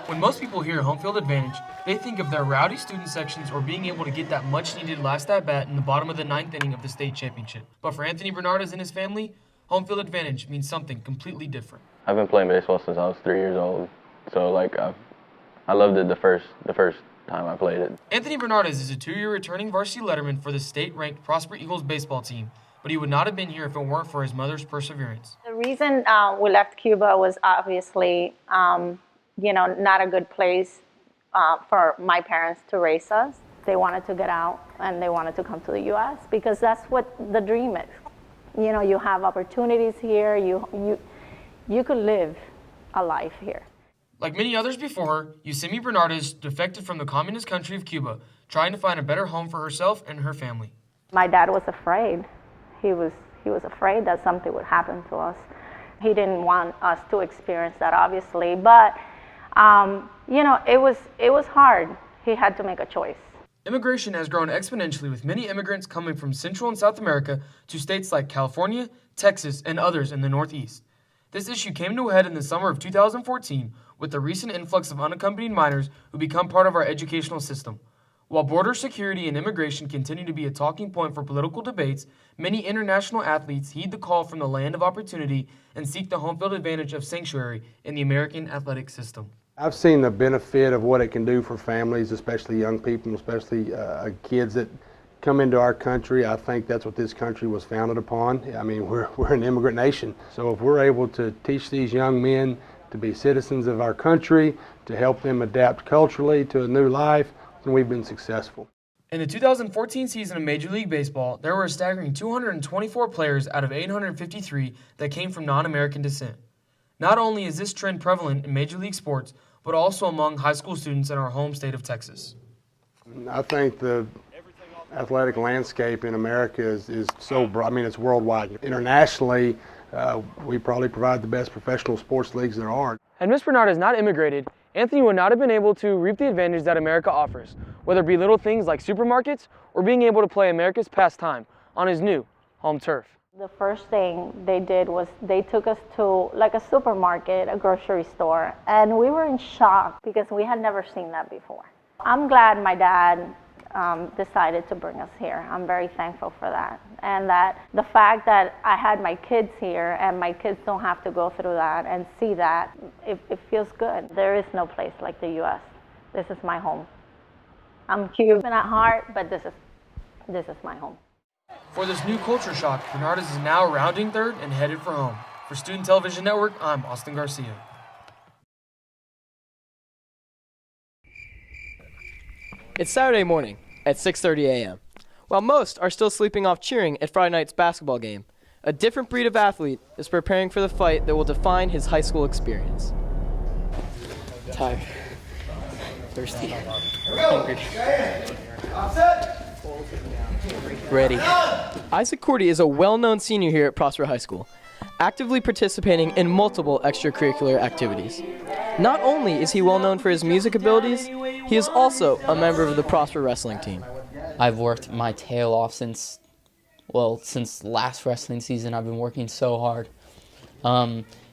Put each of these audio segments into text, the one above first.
When most people hear home field advantage, they think of their rowdy student sections or being able to get that much-needed last at-bat in the bottom of the ninth inning of the state championship. But for Anthony Bernardes and his family, home field advantage means something completely different. I've been playing baseball since I was 3 years old, so I loved it the first time I played it. Anthony Bernardes is a 2-year returning varsity letterman for the state-ranked Prosper Eagles baseball team, but he would not have been here if it weren't for his mother's perseverance. The reason we left Cuba was obviously, not a good place for my parents to raise us. They wanted to get out and they wanted to come to the U.S. because that's what the dream is. You have opportunities here. You could live a life here. Like many others before her, Yusemi Bernardes defected from the communist country of Cuba, trying to find a better home for herself and her family. My dad was afraid. He was afraid that something would happen to us. He didn't want us to experience that, obviously, but it was hard. He had to make a choice. Immigration has grown exponentially, with many immigrants coming from Central and South America to states like California, Texas, and others in the Northeast. This issue came to a head in the summer of 2014 with the recent influx of unaccompanied minors who become part of our educational system. While border security and immigration continue to be a talking point for political debates, many international athletes heed the call from the land of opportunity and seek the home field advantage of sanctuary in the American athletic system. I've seen the benefit of what it can do for families, especially young people, especially kids that come into our country. I think that's what this country was founded upon. I mean, we're an immigrant nation. So if we're able to teach these young men to be citizens of our country, to help them adapt culturally to a new life, then we've been successful. In the 2014 season of Major League Baseball, there were a staggering 224 players out of 853 that came from non-American descent. Not only is this trend prevalent in Major League sports, but also among high school students in our home state of Texas. I think the athletic landscape in America is so broad. I mean, it's worldwide. Internationally, we probably provide the best professional sports leagues there are. Had Miss Bernardes not immigrated, Anthony would not have been able to reap the advantage that America offers, whether it be little things like supermarkets or being able to play America's pastime on his new home turf. The first thing they did was they took us to like a supermarket, a grocery store, and we were in shock because we had never seen that before. I'm glad my dad decided to bring us here. I'm very thankful for that. And that the fact that I had my kids here and my kids don't have to go through that and see that, it feels good. There is no place like the U.S. This is my home. I'm Cuban at heart, but this is my home. For this new culture shock, Bernardes is now rounding third and headed for home. For Student Television Network, I'm Austin Garcia. It's Saturday morning at 6:30 a.m. While most are still sleeping off cheering at Friday night's basketball game, a different breed of athlete is preparing for the fight that will define his high school experience. Tired, thirsty, hungry, ready. Isaac Cordy is a well-known senior here at Prosper High School, actively participating in multiple extracurricular activities. Not only is he well known for his music abilities, he is also a member of the Prosper wrestling team. I've worked my tail off since last wrestling season. I've been working so hard.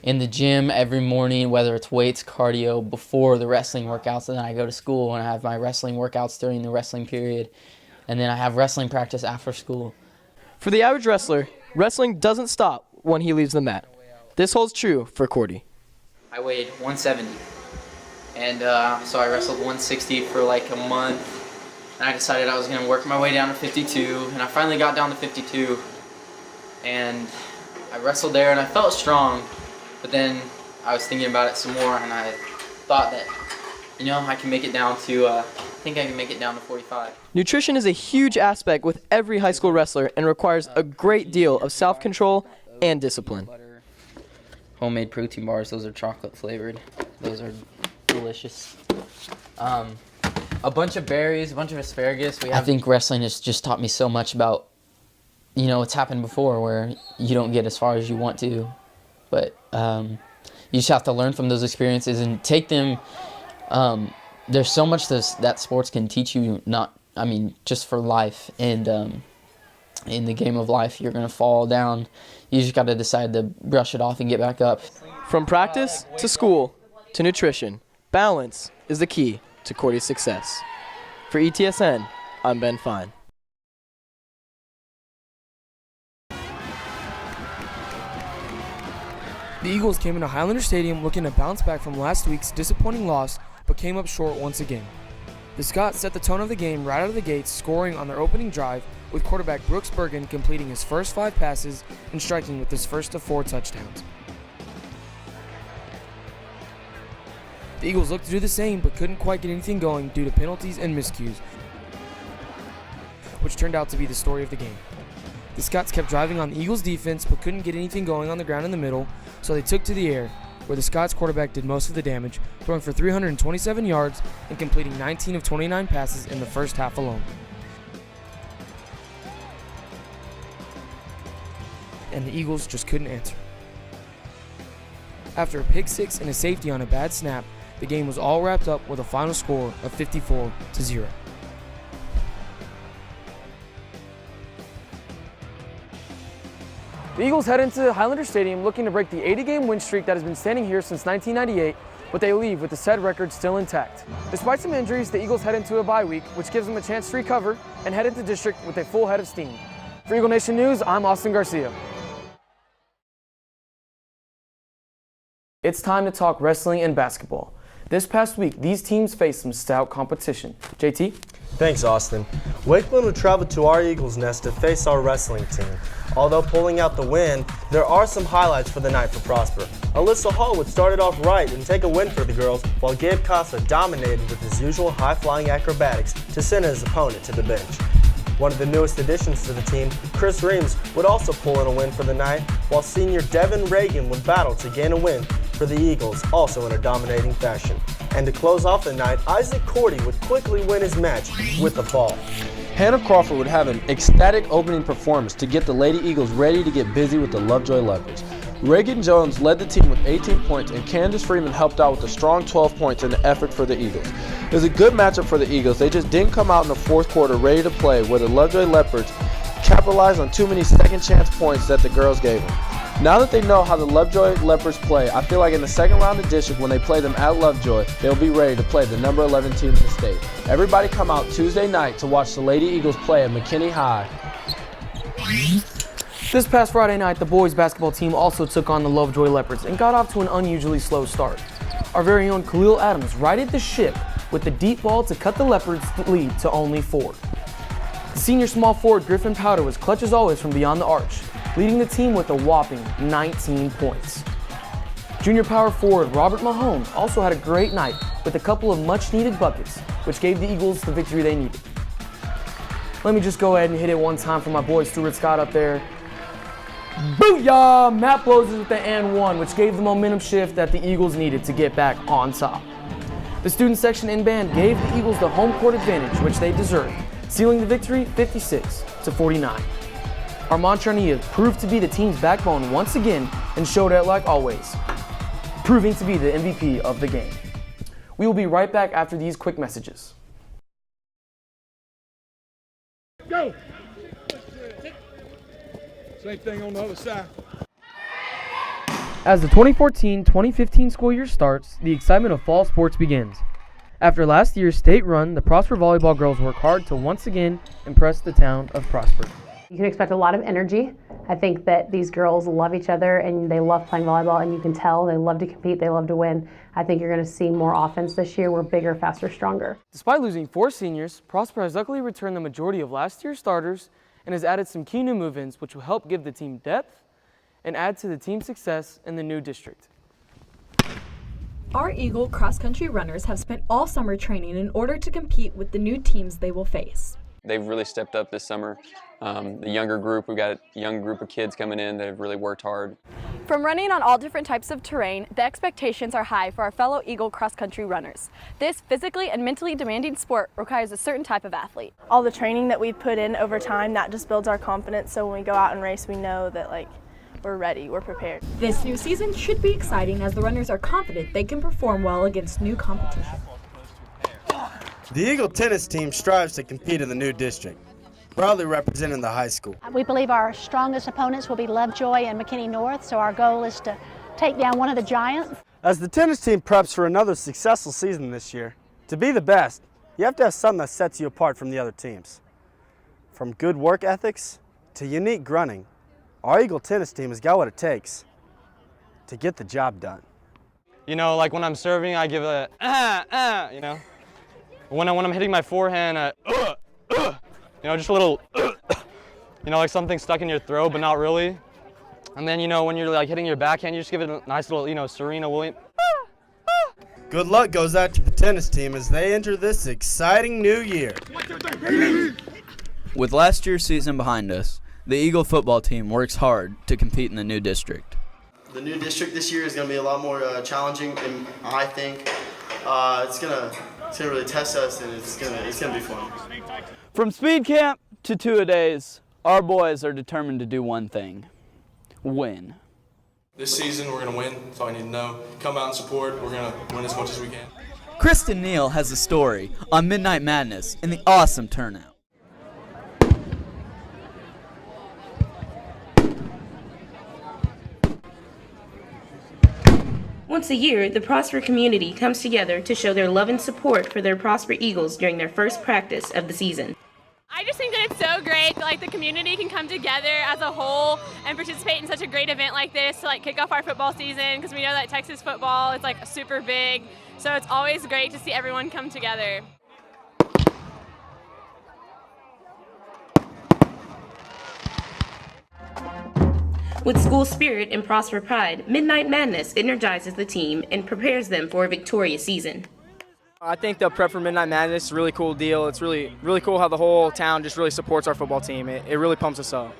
In the gym every morning, whether it's weights, cardio, before the wrestling workouts, and then I go to school and I have my wrestling workouts during the wrestling period, and then I have wrestling practice after school. For the average wrestler, wrestling doesn't stop when he leaves the mat. This holds true for Cordy. I weighed 170, and so I wrestled 160 for like a month, and I decided I was going to work my way down to 52, and I finally got down to 52, and I wrestled there, and I felt strong, but then I was thinking about it some more, and I thought that, I can make it down to, I think I can make it down to 45. Nutrition is a huge aspect with every high school wrestler and requires a great deal of self-control and discipline. Homemade protein bars, those are chocolate flavored. Those are delicious. A bunch of berries, a bunch of asparagus. I think wrestling has just taught me so much about, it's happened before where you don't get as far as you want to, but you just have to learn from those experiences and take them. There's so much that sports can teach you, just for life. And in the game of life, you're going to fall down. You just got to decide to brush it off and get back up. From practice to school to nutrition, Balance is the key to Cordy's success. For ETSN, I'm Ben Fine. The Eagles came into Highlander Stadium looking to bounce back from last week's disappointing loss, but came up short once again. The Scots set the tone of the game right out of the gates, scoring on their opening drive, with quarterback Brooks Bergen completing his first 5 passes and striking with his first of 4 touchdowns. The Eagles looked to do the same, but couldn't quite get anything going due to penalties and miscues, which turned out to be the story of the game. The Scots kept driving on the Eagles' defense, but couldn't get anything going on the ground in the middle, so they took to the air, where the Scots quarterback did most of the damage, throwing for 327 yards and completing 19 of 29 passes in the first half alone. And the Eagles just couldn't answer. After a pick six and a safety on a bad snap, the game was all wrapped up with a final score of 54-0. The Eagles head into Highlander Stadium looking to break the 80-game win streak that has been standing here since 1998, but they leave with the said record still intact. Despite some injuries, the Eagles head into a bye week, which gives them a chance to recover and head into district with a full head of steam. For Eagle Nation News, I'm Austin Garcia. It's time to talk wrestling and basketball. This past week, these teams faced some stout competition. JT? Thanks, Austin. Wakeland would travel to our Eagles Nest to face our wrestling team. Although pulling out the win, there are some highlights for the night for Prosper. Alyssa Hall would start it off right and take a win for the girls, while Gabe Casa dominated with his usual high-flying acrobatics to send his opponent to the bench. One of the newest additions to the team, Chris Reams, would also pull in a win for the night, while senior Devin Reagan would battle to gain a win for the Eagles, also in a dominating fashion. And to close off the night, Isaac Cordy would quickly win his match with the fall. Hannah Crawford would have an ecstatic opening performance to get the Lady Eagles ready to get busy with the Lovejoy Leopards. Reagan Jones led the team with 18 points, and Candace Freeman helped out with a strong 12 points in the effort for the Eagles. It was a good matchup for the Eagles. They just didn't come out in the fourth quarter ready to play, where the Lovejoy Leopards capitalized on too many second chance points that the girls gave them. Now that they know how the Lovejoy Leopards play, I feel like in the second round of district, when they play them at Lovejoy, they'll be ready to play the number 11 team in the state. Everybody come out Tuesday night to watch the Lady Eagles play at McKinney High. This past Friday night, the boys basketball team also took on the Lovejoy Leopards and got off to an unusually slow start. Our very own Khalil Adams righted the ship with the deep ball to cut the Leopards' lead to only 4. The senior small forward Griffin Powder was clutch as always from beyond the arch, leading the team with a whopping 19 points. Junior power forward Robert Mahone also had a great night with a couple of much-needed buckets, which gave the Eagles the victory they needed. Let me just go ahead and hit it one time for my boy Stuart Scott up there. Booyah! Matt blows it with the and one, which gave the momentum shift that the Eagles needed to get back on top. The student section in band gave the Eagles the home court advantage, which they deserved, sealing the victory 56-49. Armand Charnia proved to be the team's backbone once again and showed out like always, proving to be the MVP of the game. We will be right back after these quick messages. Go! Same thing on the other side. As the 2014-2015 school year starts, the excitement of fall sports begins. After last year's state run, the Prosper volleyball girls work hard to once again impress the town of Prosper. You can expect a lot of energy. I think that these girls love each other and they love playing volleyball, and you can tell they love to compete, they love to win. I think you're going to see more offense this year. We're bigger, faster, stronger. Despite losing 4 seniors, Prosper has luckily returned the majority of last year's starters and has added some key new move-ins which will help give the team depth and add to the team's success in the new district. Our Eagle cross-country runners have spent all summer training in order to compete with the new teams they will face. They've really stepped up this summer. The younger group, we've got a young group of kids coming in that have really worked hard. From running on all different types of terrain, the expectations are high for our fellow Eagle cross-country runners. This physically and mentally demanding sport requires a certain type of athlete. All the training that we've put in over time, that just builds our confidence, so when we go out and race, we know that we're ready, we're prepared. This new season should be exciting as the runners are confident they can perform well against new competition. The Eagle tennis team strives to compete in the new district, proudly representing the high school. We believe our strongest opponents will be Lovejoy and McKinney North, so our goal is to take down one of the giants. As the tennis team preps for another successful season this year, to be the best, you have to have something that sets you apart from the other teams. From good work ethics to unique grunting, our Eagle tennis team has got what it takes to get the job done. You know, like when I'm serving, I give a you know. When I'm hitting my forehand, you know, just a little, you know, like something stuck in your throat, but not really. And then, you know, when you're like hitting your backhand, you just give it a nice little, you know, Serena Williams. Good luck goes out to the tennis team as they enter this exciting new year. With last year's season behind us, the Eagle football team works hard to compete in the new district. The new district this year is going to be a lot more challenging, and I think it's gonna really test us, and it's gonna be fun. From speed camp to two-a-days, our boys are determined to do one thing: win. This season we're going to win, that's all I need to know. Come out and support, we're going to win as much as we can. Kristen Neal has a story on Midnight Madness and the awesome turnout. Once a year, the Prosper community comes together to show their love and support for their Prosper Eagles during their first practice of the season. I just think that it's so great that like the community can come together as a whole and participate in such a great event like this to like kick off our football season, because we know that Texas football is like super big, so it's always great to see everyone come together. With school spirit and Prosper pride, Midnight Madness energizes the team and prepares them for a victorious season. I think the prep for Midnight Madness is a really cool deal. It's really cool how the whole town just really supports our football team. It really pumps us up.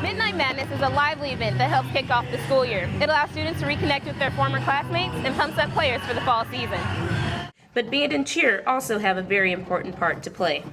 Midnight Madness is a lively event that helps kick off the school year. It allows students to reconnect with their former classmates and pumps up players for the fall season. But band and cheer also have a very important part to play.